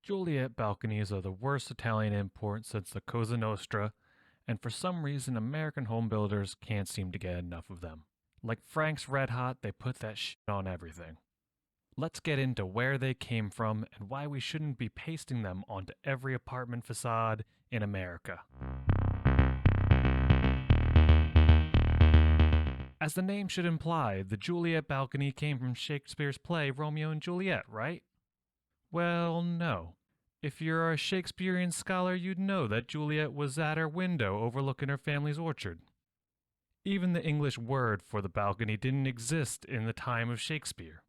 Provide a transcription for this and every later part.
Juliet balconies are the worst Italian import since the Cosa Nostra, and for some reason American home builders can't seem to get enough of them. Like Frank's Red Hot, they put that shit on everything. Let's get into where they came from and why we shouldn't be pasting them onto every apartment facade in America. As the name should imply, the Juliet balcony came from Shakespeare's play Romeo and Juliet, right? Well, no. If you're a Shakespearean scholar, you'd know that Juliet was at her window overlooking her family's orchard. Even the English word for the balcony didn't exist in the time of Shakespeare.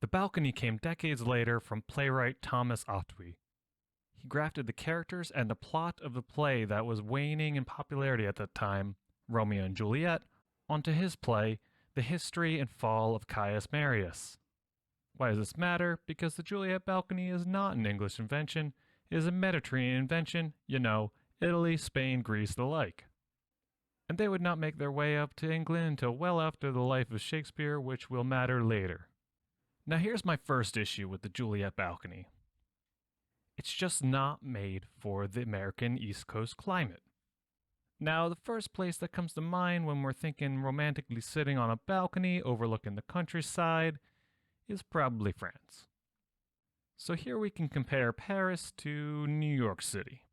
The balcony came decades later from playwright Thomas Otway. He grafted the characters and the plot of the play that was waning in popularity at that time, Romeo and Juliet, onto his play, The History and Fall of Caius Marius. Why does this matter? Because the Juliet balcony is not an English invention, it is a Mediterranean invention, Italy, Spain, Greece, the like. And they would not make their way up to England until well after the life of Shakespeare, which will matter later. Now here's my first issue with the Juliet balcony. It's just not made for the American East Coast climate. Now, the first place that comes to mind when we're thinking romantically sitting on a balcony overlooking the countryside is probably France. So here we can compare Paris to New York City.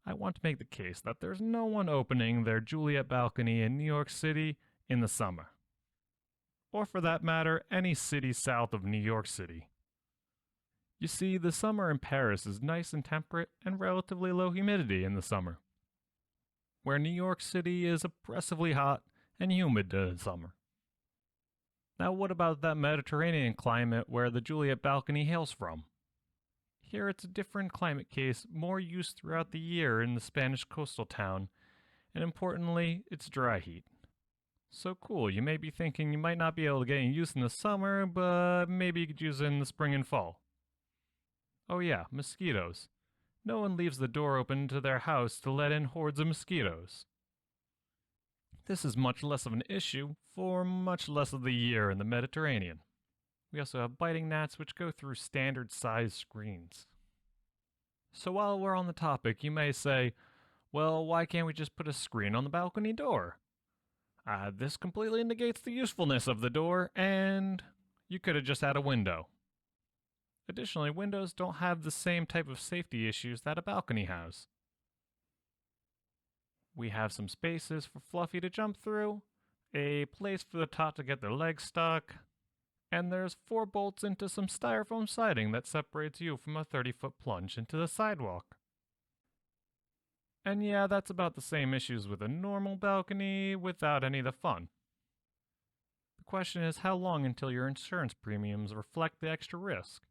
I want to make the case that there's no one opening their Juliet balcony in New York City in the summer. Or for that matter, any city south of New York City. You see, the summer in Paris is nice and temperate and relatively low humidity in the summer, where New York City is oppressively hot and humid in the summer. Now what about that Mediterranean climate where the Juliet balcony hails from? Here it's a different climate case, more used throughout the year in the Spanish coastal town, and importantly, it's dry heat. So cool, you may be thinking you might not be able to get any use in the summer, but maybe you could use it in the spring and fall. Oh yeah, mosquitoes. No one leaves the door open to their house to let in hordes of mosquitoes. This is much less of an issue for much less of the year in the Mediterranean. We also have biting gnats which go through standard size screens. So while we're on the topic, you may say, well, why can't we just put a screen on the balcony door? This completely negates the usefulness of the door, and you could have just had a window. Additionally, windows don't have the same type of safety issues that a balcony has. We have some spaces for Fluffy to jump through, a place for the tot to get their legs stuck, and there's 4 bolts into some styrofoam siding that separates you from a 30-foot plunge into the sidewalk. And yeah, that's about the same issues with a normal balcony without any of the fun. The question is how long until your insurance premiums reflect the extra risk?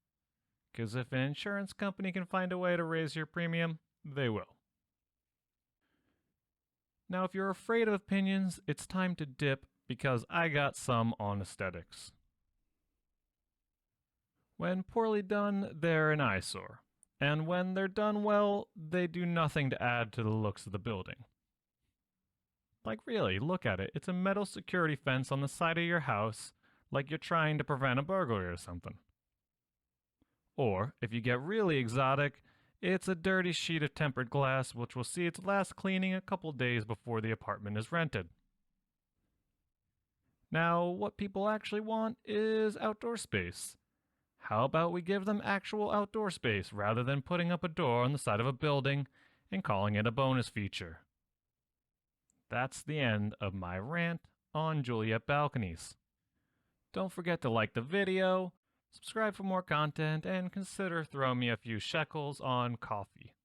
Because if an insurance company can find a way to raise your premium, they will. Now, if you're afraid of opinions, it's time to dip because I got some on aesthetics. When poorly done, they're an eyesore. And when they're done well, they do nothing to add to the looks of the building. Like really, look at it. It's a metal security fence on the side of your house, like you're trying to prevent a burglary or something. Or, if you get really exotic, it's a dirty sheet of tempered glass which will see its last cleaning a couple days before the apartment is rented. Now, what people actually want is outdoor space. How about we give them actual outdoor space rather than putting up a door on the side of a building and calling it a bonus feature? That's the end of my rant on Juliet balconies. Don't forget to like the video, subscribe for more content, and consider throwing me a few shekels on coffee.